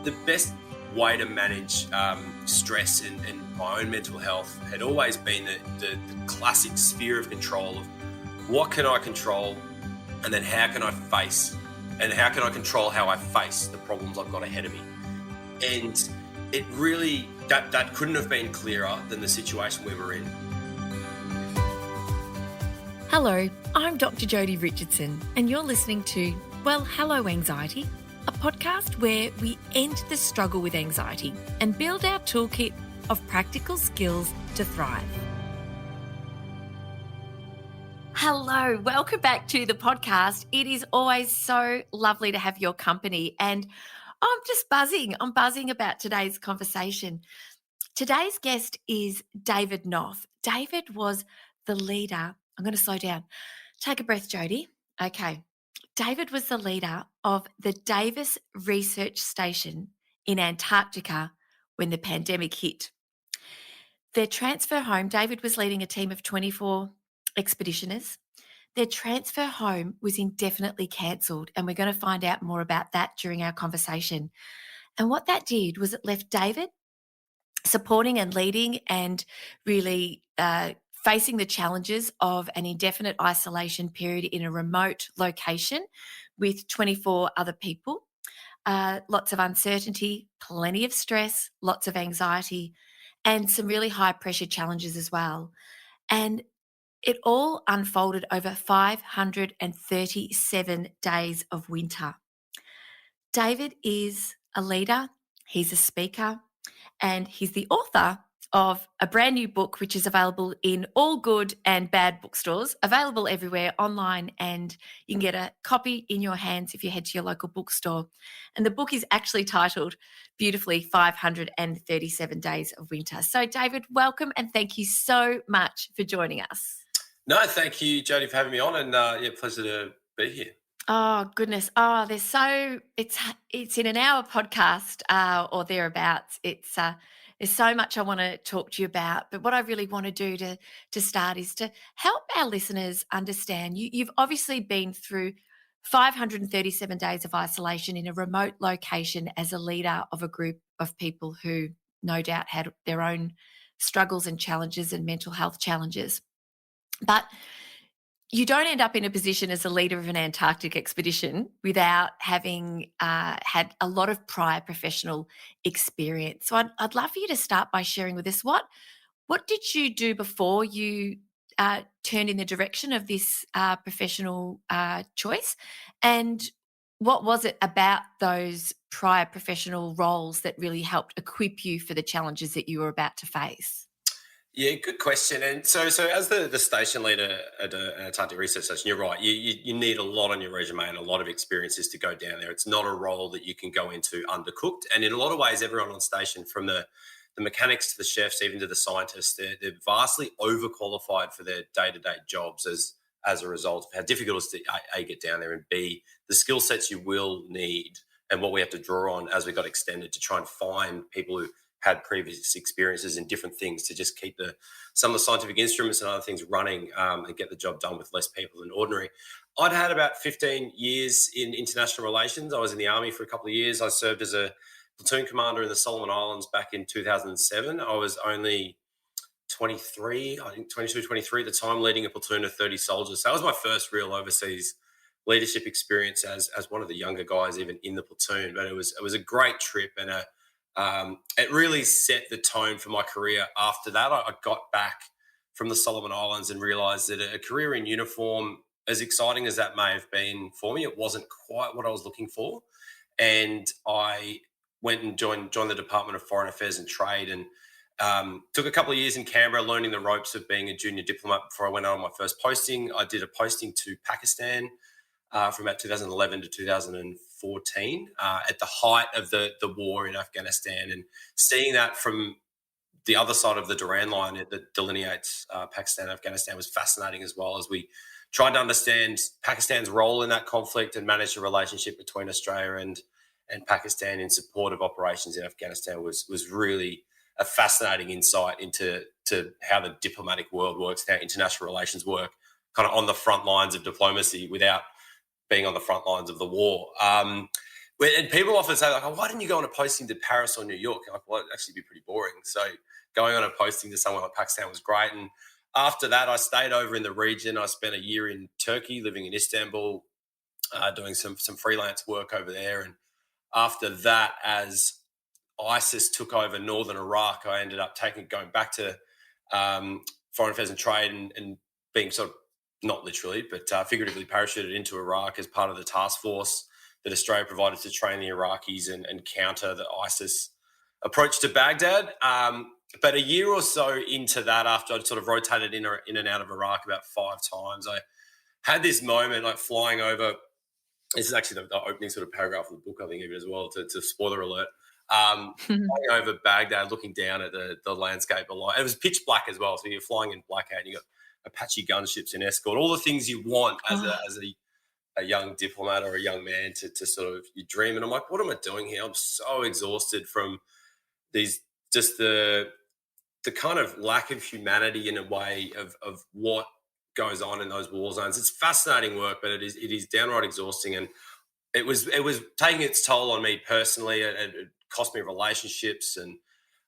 the best way to manage stress and my own mental health had always been the classic sphere of control of what can I control, and then how can I control how I face the problems I've got ahead of me. And it really, that couldn't have been clearer than the situation we were in. Hello, I'm Dr Jodi Richardson, and you're listening to, well, Hello Anxiety, a podcast where we end the struggle with anxiety and build our toolkit of practical skills to thrive. Hello, welcome back to the podcast. It is always so lovely to have your company, and I'm just buzzing. I'm buzzing about today's conversation. Today's guest is David Knoff. David was the leader. I'm going to slow down. Take a breath, Jodi. Okay. David was the leader of the Davis Research Station in Antarctica when the pandemic hit. Their transfer home, David was leading a team of 24 expeditioners. Their transfer home was indefinitely cancelled, and we're going to find out more about that during our conversation. And what that did was it left David supporting and leading and really facing the challenges of an indefinite isolation period in a remote location with 24 other people. Lots of uncertainty, plenty of stress, lots of anxiety, and some really high pressure challenges as well. And it all unfolded over 537 days of winter. David is a leader, he's a speaker, and he's the author of a brand new book, which is available in all good and bad bookstores, available everywhere online, and you can get a copy in your hands if you head to your local bookstore. And the book is actually titled beautifully 537 Days of Winter. So David, welcome, and thank you so much for joining us. No, thank you, Jodi, for having me on, and pleasure to be here. Oh goodness! Oh, it's in an hour podcast or thereabouts. There's so much I want to talk to you about, but what I really want to do to start is to help our listeners understand. You've obviously been through 537 days of isolation in a remote location as a leader of a group of people who no doubt had their own struggles and challenges and mental health challenges, but you don't end up in a position as a leader of an Antarctic expedition without having had a lot of prior professional experience. So I'd love for you to start by sharing with us what did you do before you turned in the direction of this professional choice, and what was it about those prior professional roles that really helped equip you for the challenges that you were about to face? Yeah, good question. And so as the station leader at an Antarctic Research Station, you're right. You need a lot on your resume and a lot of experiences to go down there. It's not a role that you can go into undercooked. And in a lot of ways, everyone on station, from the mechanics to the chefs, even to the scientists, they're vastly overqualified for their day-to-day jobs as a result of how difficult it is to A, get down there, and B, the skill sets you will need and what we have to draw on as we got extended to try and find people who had previous experiences in different things to just keep some of the scientific instruments and other things running and get the job done with less people than ordinary. I'd had about 15 years in international relations. I was in the Army for a couple of years. I served as a platoon commander in the Solomon Islands back in 2007. I was only 23, I think 22, 23 at the time, leading a platoon of 30 soldiers. So that was my first real overseas leadership experience as one of the younger guys even in the platoon. But it was a great trip, and it really set the tone for my career after that. I got back from the Solomon Islands and realised that a career in uniform, as exciting as that may have been for me, it wasn't quite what I was looking for. And I went and joined the Department of Foreign Affairs and Trade, and took a couple of years in Canberra learning the ropes of being a junior diplomat before I went out on my first posting. I did a posting to Pakistan from about 2011 to 2014 at the height of the war in Afghanistan, and seeing that from the other side of the Duran line that delineates Pakistan and Afghanistan was fascinating, as well as we tried to understand Pakistan's role in that conflict and manage the relationship between Australia and Pakistan in support of operations in Afghanistan was really a fascinating insight into how the diplomatic world works, how international relations work, kind of on the front lines of diplomacy without being on the front lines of the war. And people often say, like, oh, why didn't you go on a posting to Paris or New York? I'm like, well, it'd actually be pretty boring. So going on a posting to somewhere like Pakistan was great. And after that, I stayed over in the region. I spent a year in Turkey, living in Istanbul, doing some freelance work over there. And after that, as ISIS took over northern Iraq, I ended up going back to foreign affairs and trade and being sort of, not literally, but figuratively parachuted into Iraq as part of the task force that Australia provided to train the Iraqis and counter the ISIS approach to Baghdad. But a year or so into that, after I'd sort of rotated in and out of Iraq about 5 times, I had this moment like flying over. This is actually the opening sort of paragraph of the book, I think, even as well, to spoiler alert. Flying over Baghdad, looking down at the landscape below. It was pitch black as well, so you're flying in blackout and you got Apache gunships in escort, all the things you want as a young diplomat or a young man to sort of you dream. And I'm like, what am I doing here? I'm so exhausted from just the kind of lack of humanity in a way of what goes on in those war zones. It's fascinating work, but it is downright exhausting, and it was taking its toll on me personally. It cost me relationships, and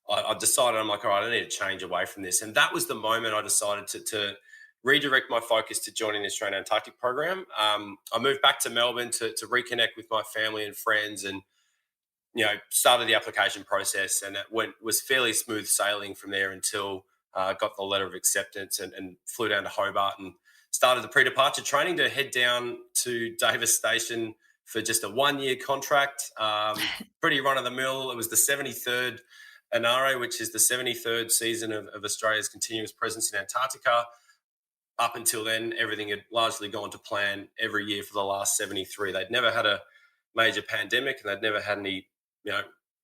I decided, I'm like, all right, I need to change away from this. And that was the moment I decided to redirect my focus to joining the Australian Antarctic program. I moved back to Melbourne to reconnect with my family and friends, and started the application process, and it was fairly smooth sailing from there until I got the letter of acceptance and flew down to Hobart and started the pre-departure training to head down to Davis Station for just a 1-year contract. Pretty run-of-the-mill. It was the 73rd Anare, which is the 73rd season of Australia's continuous presence in Antarctica. Up until then, everything had largely gone to plan every year for the last 73. They'd never had a major pandemic, and they'd never had any, they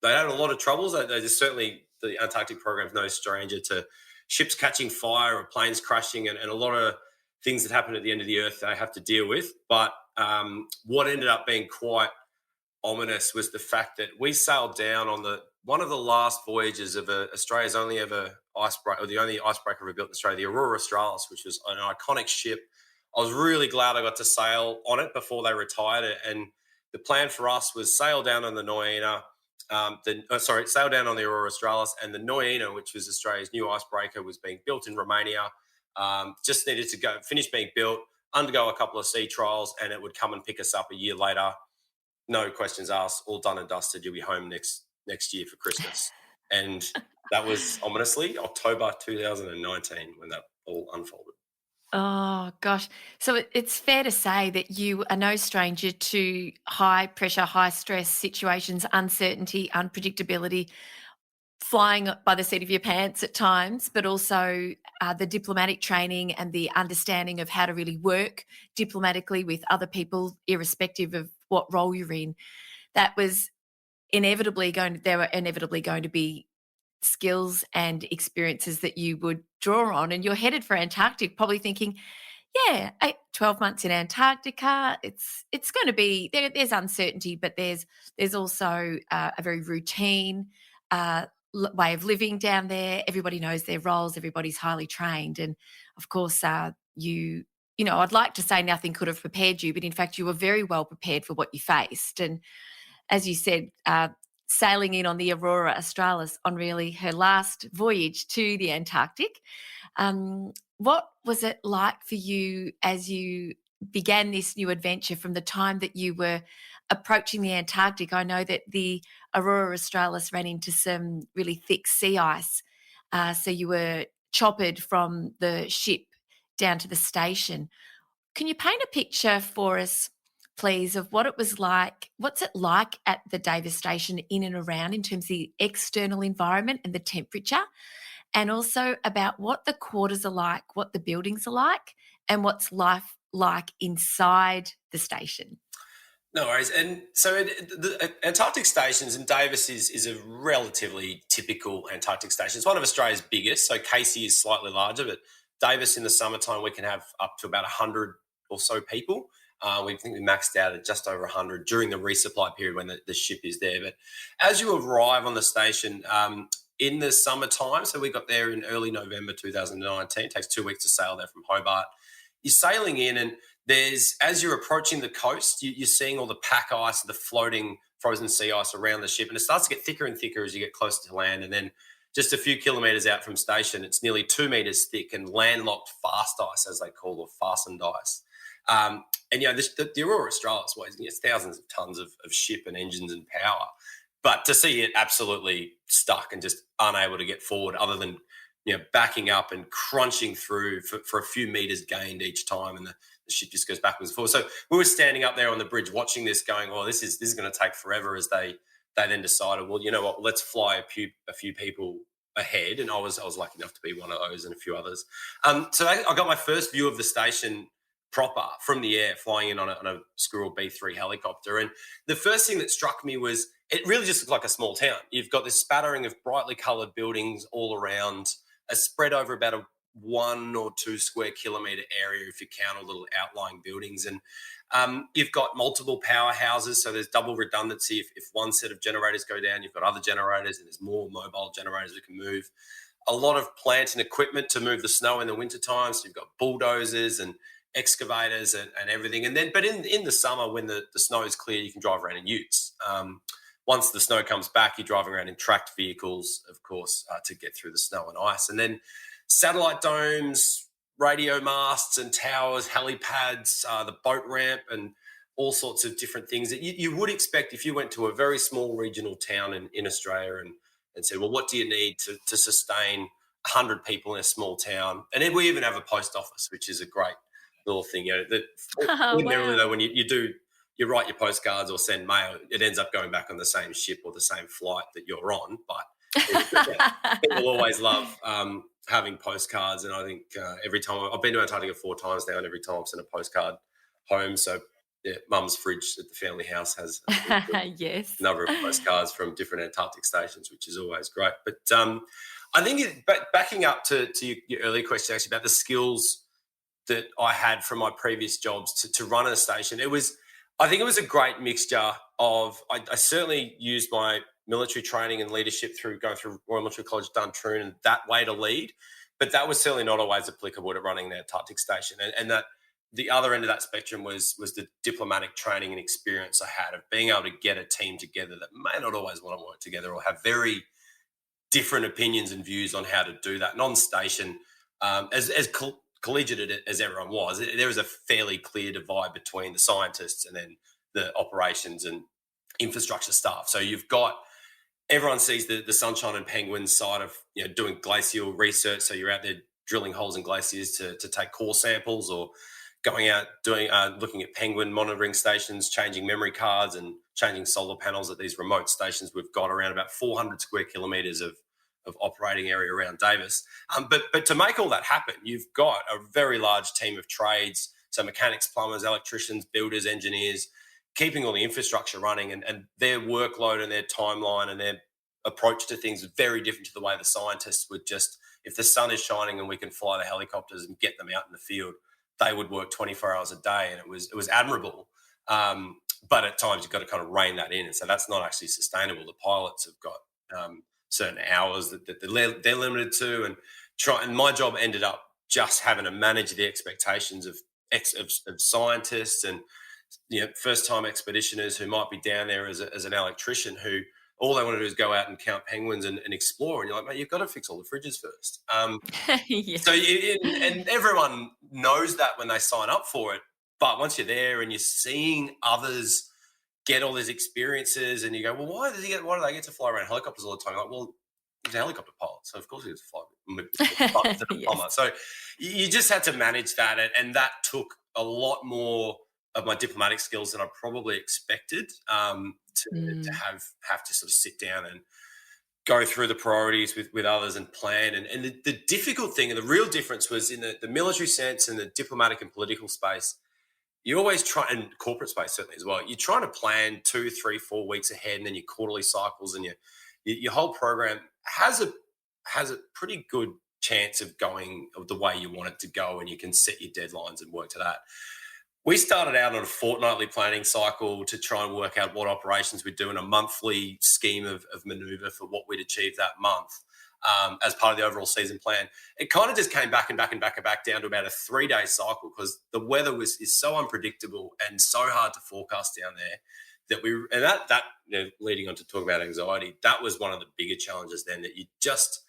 had a lot of troubles. They just certainly, the Antarctic program is no stranger to ships catching fire or planes crashing and a lot of things that happen at the end of the earth they have to deal with. But what ended up being quite ominous was the fact that we sailed down on one of the last voyages of Australia's only ever icebreaker, or the only icebreaker ever built in Australia, the Aurora Australis, which was an iconic ship. I was really glad I got to sail on it before they retired it. And the plan for us was sail down on the Noina, sail down on the Aurora Australis, and the Noina, which was Australia's new icebreaker, was being built in Romania. Just needed to finish being built, undergo a couple of sea trials, and it would come and pick us up a year later. No questions asked, all done and dusted. You'll be home next year for Christmas. And that was ominously October 2019 when that all unfolded. Oh, gosh. So it's fair to say that you are no stranger to high pressure, high stress situations, uncertainty, unpredictability, flying by the seat of your pants at times, but also the diplomatic training and the understanding of how to really work diplomatically with other people, irrespective of what role you're in. That was there were inevitably going to be skills and experiences that you would draw on, and you're headed for Antarctic probably thinking, 12 months in Antarctica, it's going to be there's uncertainty, but there's also a very routine way of living down there. Everybody knows their roles, everybody's highly trained, and of course I'd like to say nothing could have prepared you, but in fact you were very well prepared for what you faced. And as you said, sailing in on the Aurora Australis on really her last voyage to the Antarctic. What was it like for you as you began this new adventure from the time that you were approaching the Antarctic? I know that the Aurora Australis ran into some really thick sea ice, so you were choppered from the ship down to the station. Can you paint a picture for us, please, of what it was like? What's it like at the Davis Station in and around in terms of the external environment and the temperature, and also about what the quarters are like, what the buildings are like, and what's life like inside the station? No worries. And so the Antarctic stations, and Davis is a relatively typical Antarctic station. It's one of Australia's biggest. So Casey is slightly larger, but Davis in the summertime, we can have up to about 100 or so people. We think we maxed out at just over 100 during the resupply period when the ship is there. But as you arrive on the station in the summertime, so we got there in early November 2019, it takes 2 weeks to sail there from Hobart. You're sailing in, and as you're approaching the coast, you're seeing all the pack ice, the floating frozen sea ice around the ship, and it starts to get thicker and thicker as you get closer to land. And then just a few kilometres out from station, it's nearly 2 metres thick and landlocked fast ice, as they call, or fastened ice. And, the Aurora Australis weighs thousands of tonnes of ship and engines and power. But to see it absolutely stuck and just unable to get forward other than, backing up and crunching through for a few metres gained each time, and the ship just goes backwards and forwards. So we were standing up there on the bridge watching this going, oh, this is going to take forever, as they then decided, well, you know what, let's fly a few people ahead. And I was lucky enough to be one of those and a few others. So I got my first view of the station proper from the air, flying in on a Squirrel B3 helicopter. And the first thing that struck me was it really just looked like a small town. You've got this spattering of brightly coloured buildings all around, spread over about a 1 or 2 square kilometre area if you count all little outlying buildings. And you've got multiple powerhouses, so there's double redundancy. If one set of generators go down, you've got other generators, and there's more mobile generators that can move. A lot of plant and equipment to move the snow in the wintertime, so you've got bulldozers and excavators and everything. And then, but in the summer, when the snow is clear, you can drive around in utes. Once the snow comes back, you're driving around in tracked vehicles, of course, to get through the snow and ice. And then satellite domes, radio masts and towers, helipads, the boat ramp, and all sorts of different things that you would expect if you went to a very small regional town in Australia and said, well, what do you need to sustain 100 people in a small town? And then we even have a post office, which is a great little thing. Ordinarily, though, when you write your postcards or send mail, it ends up going back on the same ship or the same flight that you're on. But people always love having postcards, and I think every time I've been to Antarctica 4 times now, and every time I've sent a postcard home. So yeah, Mum's fridge at the family house has yes, a number of postcards from different Antarctic stations, which is always great. But I think backing up to your earlier question actually about the skills that I had from my previous jobs to run a station, I think it was a great mixture of, I certainly used my military training and leadership through going through Royal Military College Duntroon and that way to lead, but that was certainly not always applicable to running the Antarctic station. And that the other end of that spectrum was the diplomatic training and experience I had of being able to get a team together that may not always want to work together or have very different opinions and views on how to do that. And on station, as collegiate as everyone was, there was a fairly clear divide between the scientists and then the operations and infrastructure staff. So you've got, everyone sees the sunshine and penguins side of doing glacial research. So you're out there drilling holes in glaciers to take core samples, or going out doing looking at penguin monitoring stations, changing memory cards and changing solar panels at these remote stations. We've got around about 400 square kilometres of operating area around Davis. But to make all that happen, you've got a very large team of trades, so mechanics, plumbers, electricians, builders, engineers, keeping all the infrastructure running, and their workload and their timeline and their approach to things is very different to the way the scientists would just, if the sun is shining and we can fly the helicopters and get them out in the field, they would work 24 hours a day, and it was admirable. But at times you've got to kind of rein that in, and so that's not actually sustainable. The pilots have got certain hours that they're limited to, and my job ended up just having to manage the expectations of scientists and first-time expeditioners who might be down there as an electrician, who all they want to do is go out and count penguins and explore. And you're like, mate, you've got to fix all the fridges first. yes. So and everyone knows that when they sign up for it. But once you're there and you're seeing others get all these experiences, and you go, well, why do they get to fly around helicopters all the time? You're like, well, he's a helicopter pilot, so of course he gets to fly. Yes. So you just had to manage that, and that took a lot more of my diplomatic skills than I probably expected to have to sort of sit down and go through the priorities with others and plan. And the difficult thing, and the real difference, was in the military sense and the diplomatic and political space. You always try, and corporate space certainly as well, you're trying to plan 2, 3, 4 weeks ahead, and then your quarterly cycles and your whole program has a pretty good chance of going of the way you want it to go, and you can set your deadlines and work to that. We started out on a fortnightly planning cycle to try and work out what operations we'd do in a monthly scheme of manoeuvre for what we'd achieve that month as part of the overall season plan. It kind of just came back down to about a 3-day cycle, because the weather is so unpredictable and so hard to forecast down there that leading on to talk about anxiety, that was one of the bigger challenges then, that you just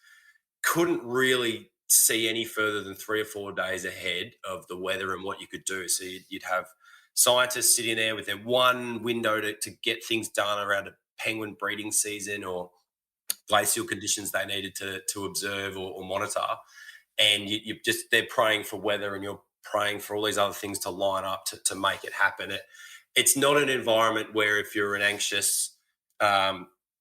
couldn't really see any further than 3 or 4 days ahead of the weather and what you could do. So you'd have scientists sitting there with their one window to get things done around a penguin breeding season or glacial conditions they needed to observe or monitor. And they're praying for weather, and you're praying for all these other things to line up to make it happen. It's not an environment where, if you're an anxious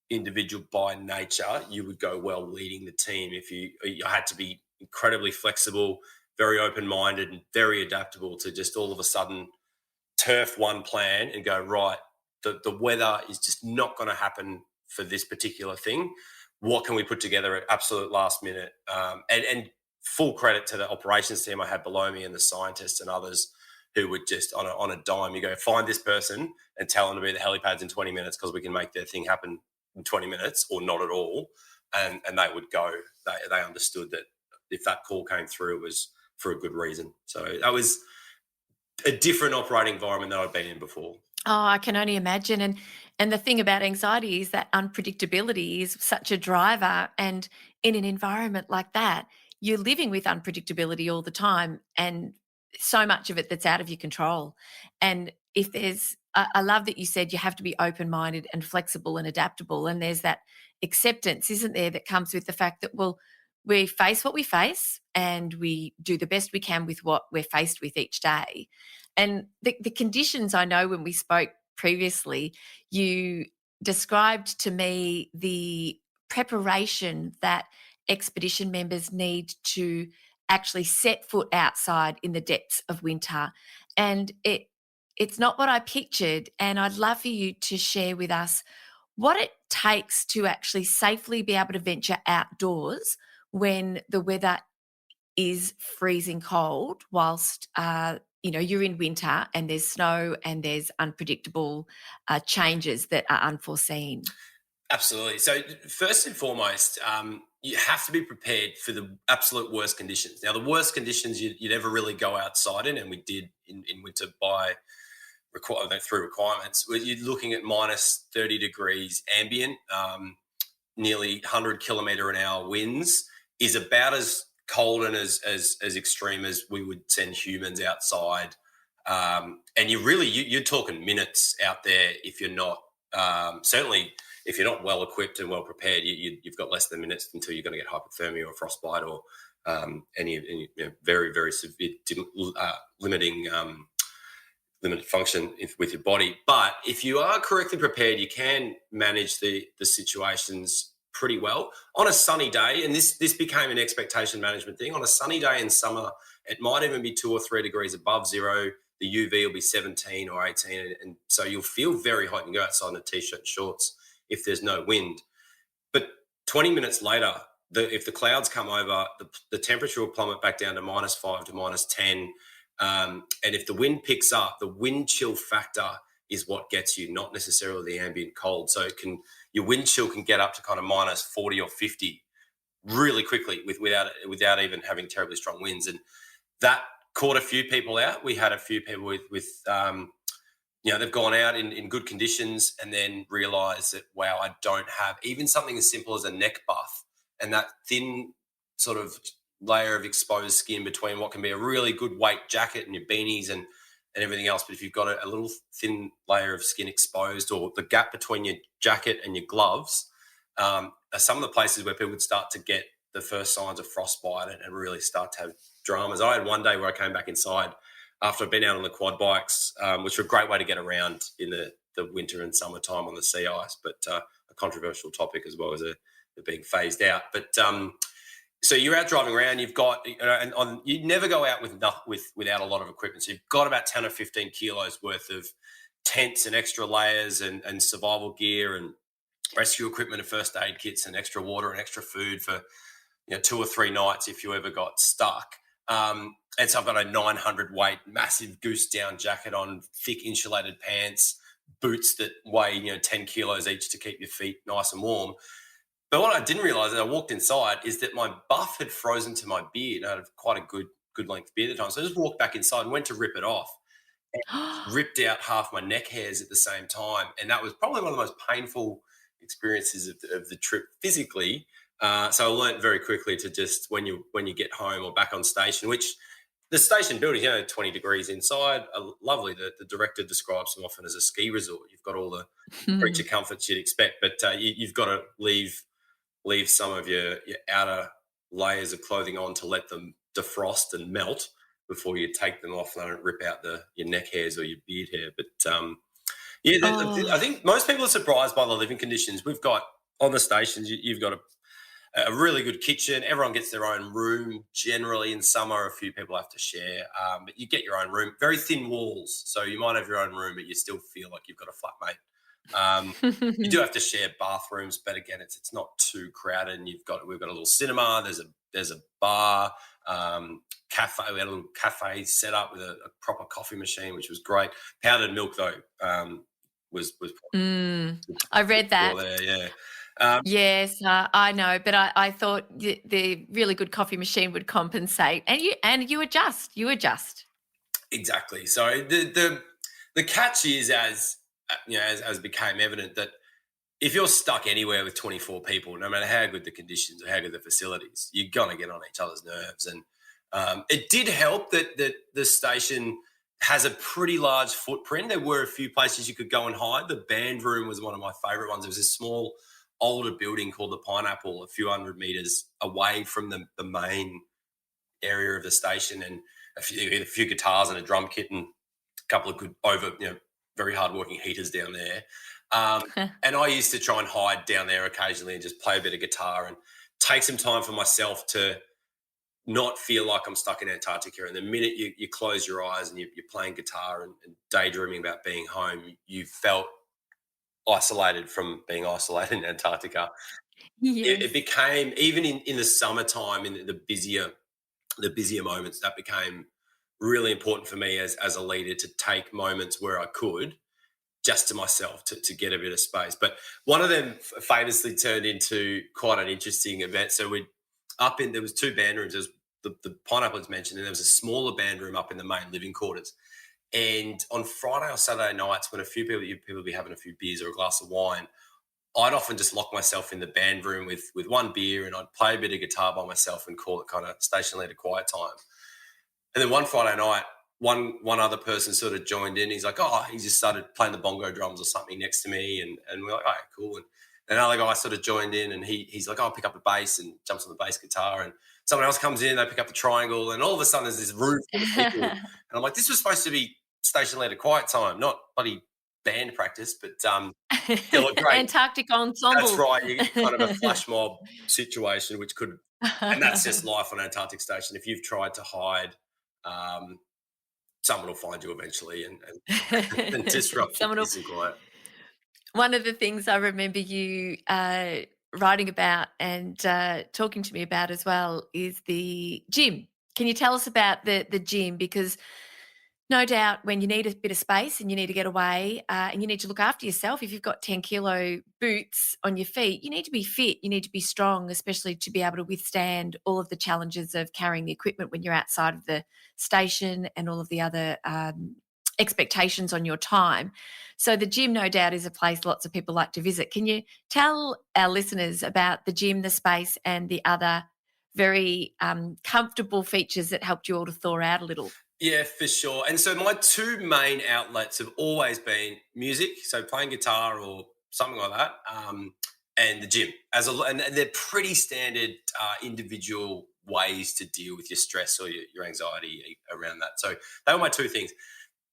individual by nature, you would go well leading the team. If you had to be incredibly flexible, very open-minded, and very adaptable to just all of a sudden turf one plan and go, right, the weather is just not going to happen for this particular thing. What can we put together at absolute last minute? And full credit to the operations team I had below me and the scientists and others who would just on a dime, you go, find this person and tell them to be at the helipads in 20 minutes because we can make their thing happen in 20 minutes or not at all. And they would go. They understood that if that call came through, it was for a good reason. So that was a different operating environment than I'd been in before. Oh, I can only imagine. And the thing about anxiety is that unpredictability is such a driver. And in an environment like that, you're living with unpredictability all the time, and so much of it that's out of your control. And if there's, I love that you said you have to be open-minded and flexible and adaptable. And there's that acceptance, isn't there, that comes with the fact that, well, we face what we face and we do the best we can with what we're faced with each day. And the conditions, I know when we spoke previously, you described to me the preparation that expedition members need to actually set foot outside in the depths of winter. And it's not what I pictured. And I'd love for you to share with us what it takes to actually safely be able to venture outdoors when the weather is freezing cold, whilst you're in winter and there's snow and there's unpredictable changes that are unforeseen. Absolutely. So first and foremost, you have to be prepared for the absolute worst conditions. Now, the worst conditions you'd ever really go outside in, and we did in winter through requirements, you're looking at minus 30 degrees ambient, nearly 100 kilometre an hour winds, is about as cold and as extreme as we would send humans outside. And you're talking minutes out there if you're not, certainly if you're not well equipped and well prepared, you've got less than minutes until you're going to get hypothermia or frostbite or any very, very severe limited function with your body. But if you are correctly prepared, you can manage the situations pretty well. On a sunny day, and this became an expectation management thing, on a sunny day in summer, it might even be 2 or 3 degrees above zero. The UV will be 17 or 18, and so you'll feel very hot and go outside in a t-shirt and shorts if there's no wind. But 20 minutes later, if the clouds come over, the temperature will plummet back down to -5 to -10. And if the wind picks up, the wind chill factor is what gets you, not necessarily the ambient cold. So your wind chill can get up to kind of -40 or 50 really quickly without even having terribly strong winds. And that caught a few people out. We had a few people with they've gone out in good conditions and then realised that, wow, I don't have even something as simple as a neck buff and that thin sort of layer of exposed skin between what can be a really good weight jacket and your beanies and everything else. But if you've got a little thin layer of skin exposed, or the gap between your jacket and your gloves, are some of the places where people would start to get the first signs of frostbite and really start to have dramas. I had one day where I came back inside after I'd been out on the quad bikes, which are a great way to get around in the winter and summertime on the sea ice, but a controversial topic as well as it being phased out. But so you're out driving around, you've got, you never go out without a lot of equipment. So you've got about 10 or 15 kilos worth of tents and extra layers and survival gear and rescue equipment and first aid kits and extra water and extra food for 2 or 3 nights if you ever got stuck. And so I've got a 900 weight, massive goose down jacket on, thick insulated pants, boots that weigh 10 kilos each to keep your feet nice and warm. But what I didn't realise as I walked inside is that my buff had frozen to my beard. I had quite a good length beard at the time. So I just walked back inside and went to rip it off. ripped out half my neck hairs at the same time, and that was probably one of the most painful experiences of the trip physically. So I learned very quickly to just when you get home or back on station, which the station building, 20 degrees inside, lovely. The director describes them often as a ski resort. You've got all the creature comforts you'd expect, but you've got to leave some of your outer layers of clothing on to let them defrost and melt before you take them off. They don't rip out your neck hairs or your beard hair. But yeah, I Oh. think most people are surprised by the living conditions we've got on the stations. You've got a really good kitchen. Everyone gets their own room. Generally, in summer, a few people have to share, but you get your own room. Very thin walls, so you might have your own room, but you still feel like you've got a flatmate. You do have to share bathrooms, but again, it's not too crowded. And we've got a little cinema. There's a bar, cafe. We had a little cafe set up with a proper coffee machine, which was great. Powdered milk though was I read that. there. Yeah. Um, Yes, I know, but I thought the really good coffee machine would compensate, and you adjust. You adjust. Exactly. So the catch is as became evident that if you're stuck anywhere with 24 people, no matter how good the conditions or how good the facilities, you're gonna get on each other's nerves. And it did help that the station has a pretty large footprint. There were a few places you could go and hide. The band room was one of my favourite ones. It was a small older building called the Pineapple, a few hundred metres away from the main area of the station, and a few guitars and a drum kit and a couple of good very hardworking heaters down there. And I used to try and hide down there occasionally and just play a bit of guitar and take some time for myself to not feel like I'm stuck in Antarctica. And the minute you close your eyes and you're playing guitar and daydreaming about being home, you felt isolated from being isolated in Antarctica. It Yes. became, even in the summertime, in the busier moments, that became really important for me as a leader to take moments where I could just to myself to get a bit of space. But one of them famously turned into quite an interesting event. So there was two band rooms. There was the Pineapple is mentioned, and there was a smaller band room up in the main living quarters. And on Friday or Saturday nights, when a few people would be having a few beers or a glass of wine, I'd often just lock myself in the band room with one beer, and I'd play a bit of guitar by myself and call it kind of station leader quiet time. And then one Friday night, one other person sort of joined in. He's like, he just started playing the bongo drums or something next to me, and we're like, oh, cool. And another guy sort of joined in, and he's like, I'll pick up the bass, and jumps on the bass guitar. And someone else comes in, they pick up the triangle, and all of a sudden there's this room full of people. And I'm like, this was supposed to be station leader quiet time, not bloody band practice. But yeah, look, great. Antarctic That's ensemble. right. You get kind of a flash mob situation, which could, and that's just life on Antarctic Station. If you've tried to hide, um, someone will find you eventually and disrupt your Someone will. peace and quiet. One of the things I remember you writing about and talking to me about as well is the gym. Can you tell us about the gym? Because no doubt when you need a bit of space and you need to get away and you need to look after yourself, if you've got 10-kilo boots on your feet, you need to be fit, you need to be strong, especially to be able to withstand all of the challenges of carrying the equipment when you're outside of the station and all of the other expectations on your time. So the gym, no doubt, is a place lots of people like to visit. Can you tell our listeners about the gym, the space, and the other very comfortable features that helped you all to thaw out a little? Yeah, for sure. And so my two main outlets have always been music, so playing guitar or something like that, and the gym. And they're pretty standard individual ways to deal with your stress or your anxiety around that. So they were my two things.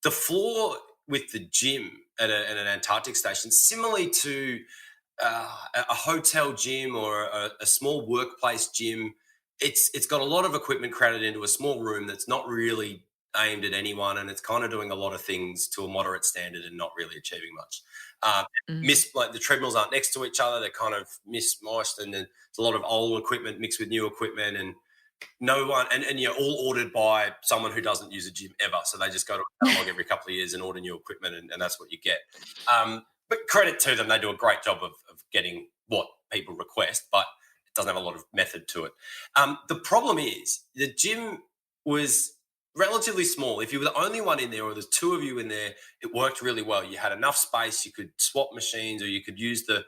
The floor with the gym at an Antarctic station, similarly to a hotel gym or a small workplace gym, it's got a lot of equipment crowded into a small room that's not really aimed at anyone, and it's kind of doing a lot of things to a moderate standard and not really achieving much. Um, Mm. like the treadmills aren't next to each other; they're kind of mismatched, and then there's a lot of old equipment mixed with new equipment, and no one, and you're all ordered by someone who doesn't use a gym ever, so they just go to a catalog every couple of years and order new equipment, and that's what you get. But credit to them, they do a great job of getting what people request, but it doesn't have a lot of method to it. The problem is the gym was relatively small. If you were the only one in there or there's two of you in there, it worked really well. You had enough space, you could swap machines, or you could use the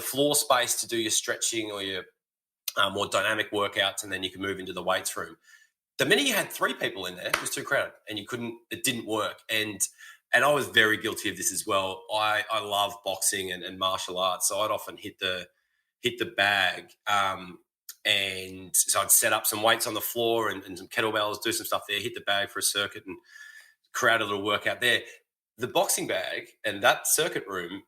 floor space to do your stretching or your more dynamic workouts, and then you could move into the weights room. The minute you had three people in there, it was too crowded and it didn't work. And I was very guilty of this as well. I love boxing and martial arts, so I'd often hit the bag. And so I'd set up some weights on the floor and some kettlebells, do some stuff there, hit the bag for a circuit and create a little workout there. The boxing bag and that circuit room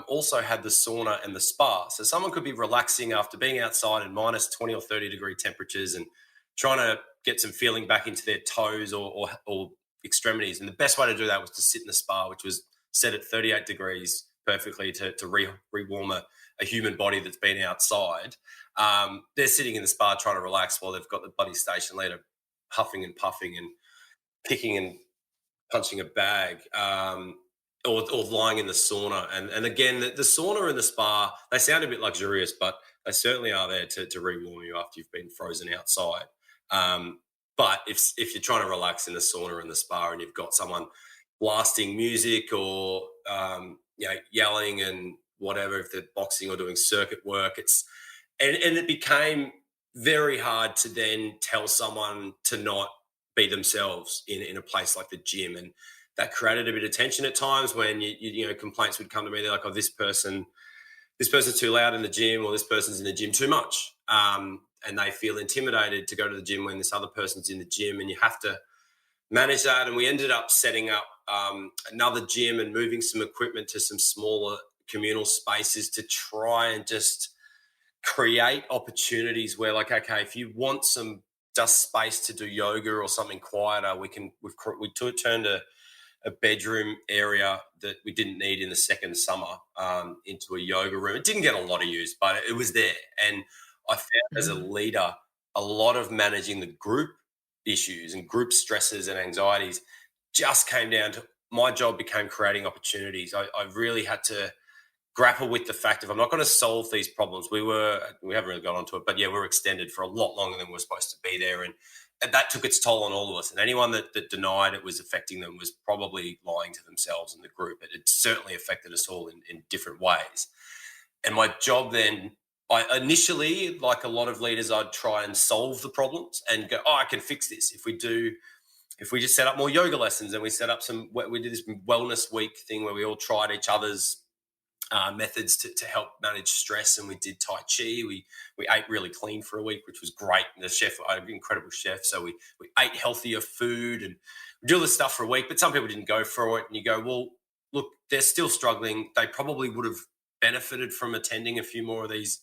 also had the sauna and the spa. So someone could be relaxing after being outside in minus 20 or 30 degree temperatures and trying to get some feeling back into their toes or extremities. And the best way to do that was to sit in the spa, which was set at 38 degrees perfectly to rewarm a human body that's been outside. They're sitting in the spa trying to relax while they've got the bloody station leader huffing and puffing and kicking and punching a bag, or lying in the sauna. And again, the sauna and the spa, they sound a bit luxurious, but they certainly are there to rewarm you after you've been frozen outside. But if you're trying to relax in the sauna and the spa and you've got someone blasting music or yelling and whatever, if they're boxing or doing circuit work, and it became very hard to then tell someone to not be themselves in a place like the gym. And that created a bit of tension at times when complaints would come to me. They're like, oh, this person's too loud in the gym, or this person's in the gym too much. And they feel intimidated to go to the gym when this other person's in the gym, and you have to manage that. And we ended up setting up another gym and moving some equipment to some smaller communal spaces to try and just create opportunities where, like, okay, if you want some just space to do yoga or something quieter, we turned a bedroom area that we didn't need in the second summer into a yoga room. It didn't get a lot of use, but it was there. And I found as a leader, a lot of managing the group issues and group stresses and anxieties just came down to my job became creating opportunities. I really had to grapple with the fact of I'm not going to solve these problems. We haven't really got onto it, but yeah, we were extended for a lot longer than we were supposed to be there. And that took its toll on all of us. And anyone that denied it was affecting them was probably lying to themselves and the group. It certainly affected us all in different ways. And my job then, I initially, like a lot of leaders, I'd try and solve the problems and go, oh, I can fix this. If we just set up more yoga lessons and we did this wellness week thing where we all tried each other's methods to help manage stress, and we did Tai Chi. We ate really clean for a week, which was great. And the chef, I had an incredible chef, so we ate healthier food and we did all this stuff for a week. But some people didn't go for it, and you go, well, look, they're still struggling. They probably would have benefited from attending a few more of these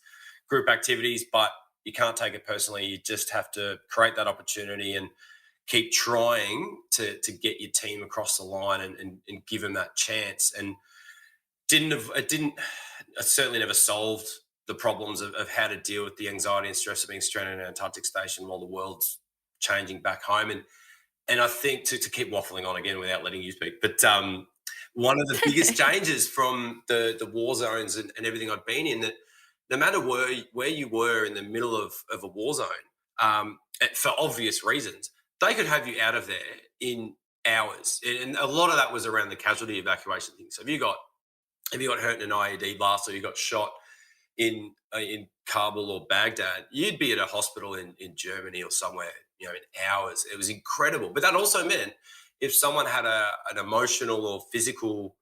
group activities, but you can't take it personally. You just have to create that opportunity and keep trying to get your team across the line and give them that chance. And I certainly never solved the problems of how to deal with the anxiety and stress of being stranded in an Antarctic station while the world's changing back home. And I think to keep waffling on again without letting you speak, but one of the biggest changes from the war zones and everything I'd been in, that no matter where you were in the middle of a war zone, for obvious reasons, they could have you out of there in hours. And a lot of that was around the casualty evacuation thing. So if you got hurt in an IED blast or you got shot in Kabul or Baghdad, you'd be at a hospital in Germany or somewhere, in hours. It was incredible. But that also meant if someone had an emotional or physical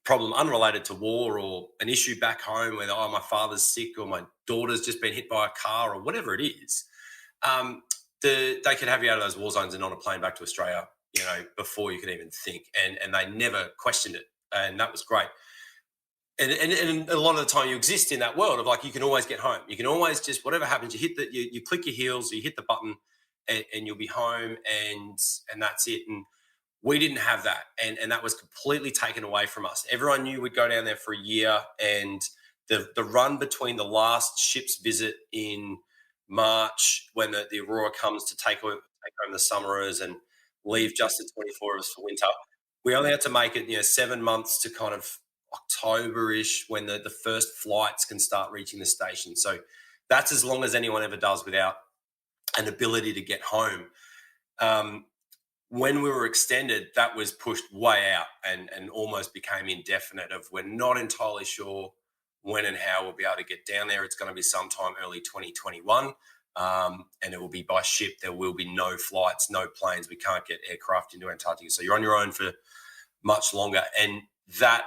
problem unrelated to war or an issue back home where, oh, my father's sick or my daughter's just been hit by a car or whatever it is, they could have you out of those war zones and on a plane back to Australia, before you could even think. And they never questioned it. And that was great. And a lot of the time you exist in that world of like, you can always get home. You can always just, whatever happens, you click your heels, you hit the button and you'll be home and that's it. And we didn't have that. And that was completely taken away from us. Everyone knew we'd go down there for a year, and the run between the last ship's visit in March when the Aurora comes to take home the summerers and leave just the 24 of us for winter, we only had to make it, 7 months to kind of October-ish when the first flights can start reaching the station. So that's as long as anyone ever does without an ability to get home. when we were extended, that was pushed way out and almost became indefinite. Of we're not entirely sure when and how we'll be able to get down there. It's going to be sometime early 2021, and it will be by ship. There will be no flights, no planes. We can't get aircraft into Antarctica, so you're on your own for much longer. And that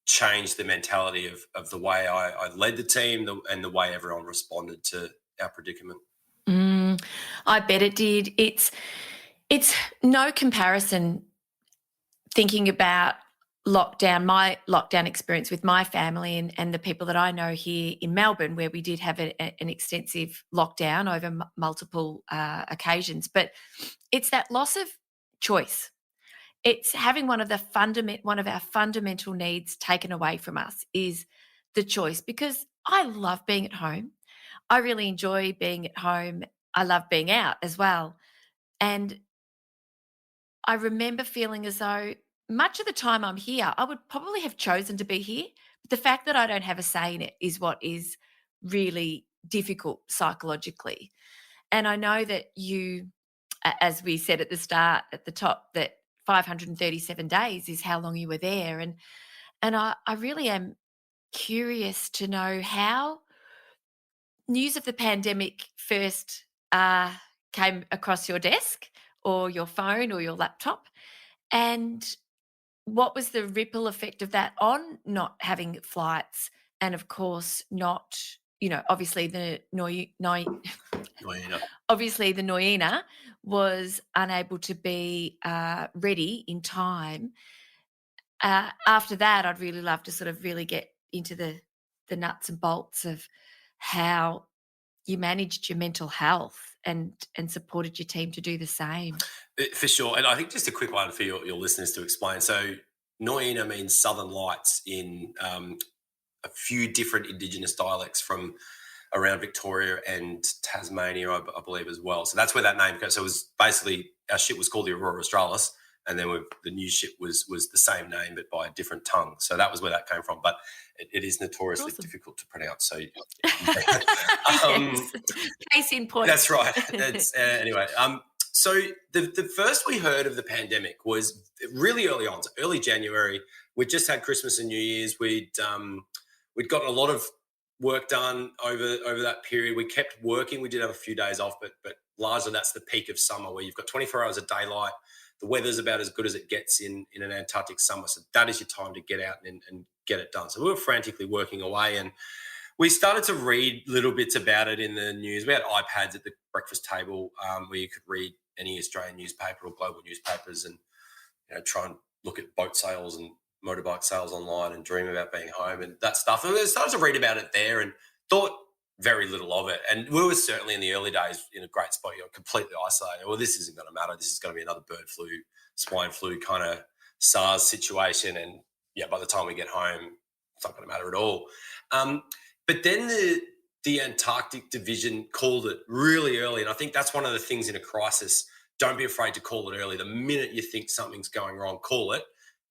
changed the mentality of the way I led the team and the way everyone responded to our predicament. I bet it did. It's no comparison thinking about lockdown, my lockdown experience with my family and the people that I know here in Melbourne, where we did have an extensive lockdown over multiple occasions. But it's that loss of choice. It's having one of our fundamental needs taken away from us is the choice, because I love being at home. I really enjoy being at home. I love being out as well. And I remember feeling as though much of the time I'm here, I would probably have chosen to be here. But the fact that I don't have a say in it is what is really difficult psychologically. And I know that you, as we said at the start, at the top, that 537 days is how long you were there. And I really am curious to know how news of the pandemic first came across your desk or your phone or your laptop, and what was the ripple effect of that on not having flights, and of course not, obviously the obviously the Noina was unable to be ready in time. After that, I'd really love to sort of really get into the nuts and bolts of how you managed your mental health and supported your team to do the same. For sure. And I think just a quick one for your listeners to explain. So Noina means Southern Lights in a few different Indigenous dialects from around Victoria and Tasmania, I believe, as well. So that's where that name goes. So it was basically, our ship was called the Aurora Australis, and then the new ship was the same name but by a different tongue. So that was where that came from. But it is notoriously difficult to pronounce. So yes. Case in point. That's right. Anyway. So the first we heard of the pandemic was really early on, so early January. We'd just had Christmas and New Year's. We'd gotten a lot of work done over that period. We kept working. We did have a few days off, but largely that's the peak of summer, where you've got 24 hours of daylight. The weather's about as good as it gets in an Antarctic summer. So that is your time to get out and get it done. So we were frantically working away, and we started to read little bits about it in the news. We had iPads at the breakfast table where you could read any Australian newspaper or global newspapers and try and look at boat sales and motorbike sales online and dream about being home and that stuff. And I started to read about it there and thought very little of it. And we were certainly in the early days in a great spot. You're completely isolated. Well, this isn't going to matter. This is going to be another bird flu, swine flu kind of SARS situation. And by the time we get home, it's not going to matter at all. But then the Antarctic division called it really early. And I think that's one of the things in a crisis. Don't be afraid to call it early. The minute you think something's going wrong, call it,